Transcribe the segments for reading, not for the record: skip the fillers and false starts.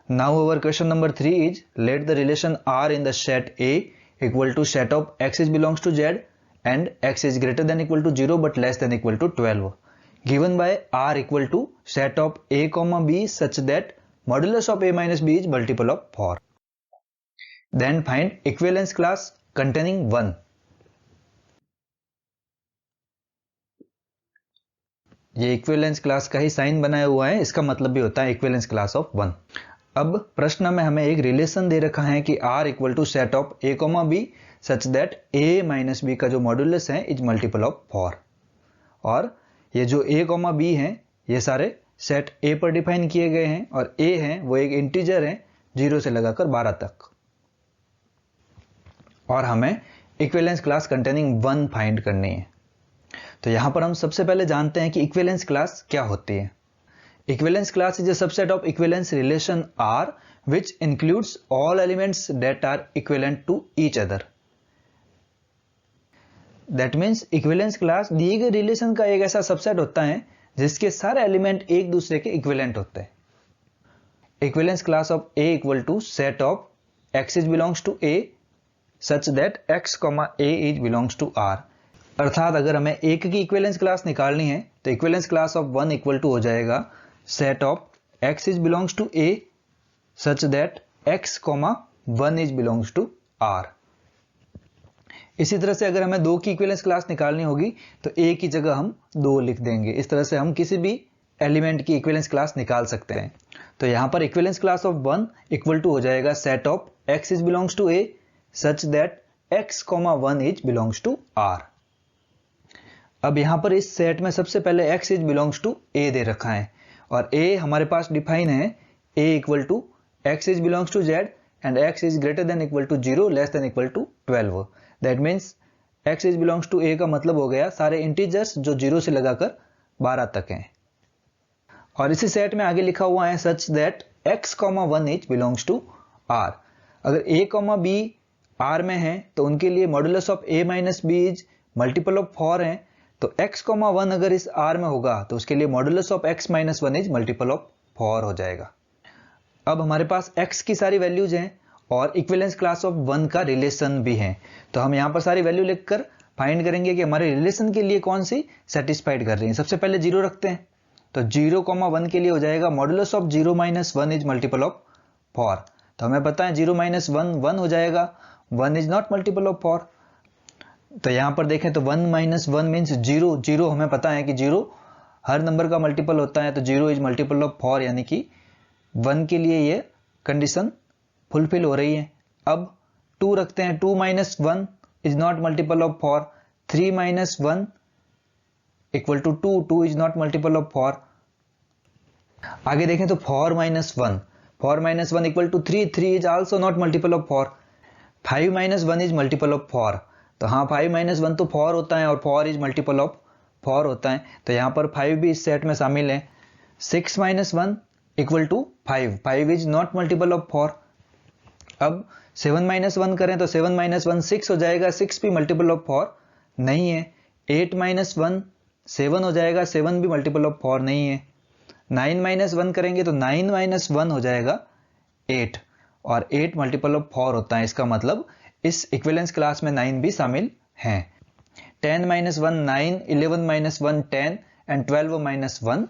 Now our question number 3 is, let the relation R in the set A equal to set of x is belongs to Z and x is greater than equal to 0 but less than equal to 12 given by R equal to set of A comma B such that modulus of A minus B is multiple of 4. Then find equivalence class containing 1. ये equivalence class का ही sign बनाया हुआ है, इसका मतलब भी होता है इक्विवेलेंस क्लास ऑफ 1. अब प्रश्न में हमें एक रिलेशन दे रखा है कि R equal to set of A comma B such that A minus B का जो मॉड्यूलस है इज मल्टीपल ऑफ 4. और ये जो A कॉमा B है ये सारे सेट A पर डिफाइन किए गए हैं और A है वो एक इंटीजर है 0 से लगाकर 12 तक. और हमें इक्विवेलेंस क्लास कंटेनिंग 1 फाइंड करनी है. तो यहां पर हम सबसे पहले जानते हैं कि इक्विवेलेंस क्लास क्या होती है. Equivalence class is a subset of equivalence relation R which includes all elements that are equivalent to each other. That means equivalence class दिए गए रिलेशन का एक ऐसा सबसेट होता है जिसके सारे एलिमेंट एक दूसरे के इक्विवेलेंट होते हैं. Equivalence class of A equal to set of x is belongs to A such that x, A is belongs to R. अर्थात अगर हमें एक की इक्विवेलेंस क्लास निकालनी है तो equivalence class of 1 equal to हो जाएगा set of x is belongs to A such that x, 1 is belongs to R. इसी तरह से अगर हमें 2 की इक्विवेलेंस क्लास निकालनी होगी तो A की जगह हम 2 लिख देंगे. इस तरह से हम किसी भी एलिमेंट की इक्विवेलेंस क्लास निकाल सकते हैं. तो यहां पर equivalence class of 1 equal to हो जाएगा set of x is belongs to A such that x, 1 is belongs to R. अब यहां पर इस सेट में सबसे पहले x is belongs to A दे रखा है और A हमारे पास डिफाइन है A equal to x is belongs to Z and x is greater than equal to 0 less than equal to 12. That means x is belongs to A का मतलब हो गया सारे इंटीजर्स जो 0 से लगाकर 12 तक हैं. और इसी सेट में आगे लिखा हुआ है such that x, 1 is belongs to R. अगर A, B R में है तो उनके लिए modulus of A minus B is multiple of 4 है. तो x, 1 अगर इस R में होगा तो उसके लिए modulus of x minus 1 is multiple of 4 हो जाएगा. अब हमारे पास x की सारी वैल्यूज हैं और इक्विवेलेंस क्लास ऑफ 1 का रिलेशन भी है. तो हम यहां पर सारी वैल्यू लिखकर फाइंड करेंगे कि हमारे रिलेशन के लिए कौन सी सेटिस्फाइड कर रही है. सबसे पहले 0 रखते हैं तो 0, 1 के लिए हो जाएगा modulus of 0 minus 1 is multiple of 4. तो हमें पता है 0 माइनस 1 1 हो जाएगा. 1 इज नॉट मल्टीपल ऑफ 4. तो यहां पर देखें तो 1 माइनस 1 मीन्स 0. 0 हमें पता है कि 0 हर नंबर का मल्टीपल होता है तो 0 इज मल्टीपल ऑफ 4 यानी कि 1 के लिए ये कंडीशन फुलफिल हो रही है. अब 2 रखते हैं. 2 minus 1 is not multiple of 4. 3 minus 1 equal to 2. 2 is not multiple of 4. आगे देखें तो 4 minus 1. 4 minus 1 equal to 3. 3 is also not multiple of 4. 5 minus 1 is multiple of 4. तो हाँ 5 माइनस 1 तो 4 होता है और 4 इज मल्टीपल ऑफ 4 होता है. तो यहां पर 5 भी इस सेट में शामिल है. 6 minus 1 equal to 5. 5 is not multiple of 4. अब 7 माइनस 1 करें तो 7 माइनस 1 6 हो जाएगा. 6 भी मल्टीपल ऑफ 4 नहीं है. 8 माइनस 1 7 हो जाएगा. 7 भी मल्टीपल ऑफ 4 नहीं है. 9 माइनस 1 करेंगे तो 9 माइनस 1 हो जाएगा 8 और 8 मल्टीपल ऑफ 4 होता है. इसका मतलब इस इक्विवेलेंस क्लास में 9 भी शामिल हैं. 10 माइनस 1 9, 11 माइनस 1 10 एंड 12 माइनस 1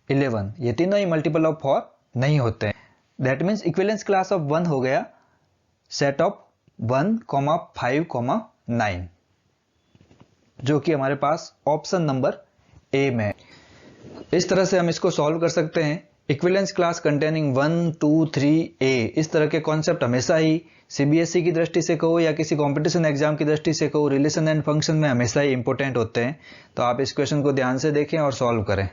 11. ये तीनों ही मल्टीपल ऑफ 4 नहीं होते हैं. That means equivalence class of 1 हो गया सेट ऑफ 1, 5, 9 जो कि हमारे पास ऑप्शन नंबर A में है. इस तरह से हम इसको सॉल्व कर सकते हैं. इक्विवेलेंस क्लास कंटेनिंग 1, 2, 3 A इस तरह के कॉन्सेप्ट हमेशा ही CBSE की दृष्टि से कहो या किसी कंपटीशन एग्जाम की दृष्टि से कहो रिलेशन एंड फंक्शन में हमेशा ही इंपॉर्टेंट होते हैं. तो आप इस क्वेश्चन को ध्यान से देखें और सॉल्व करें.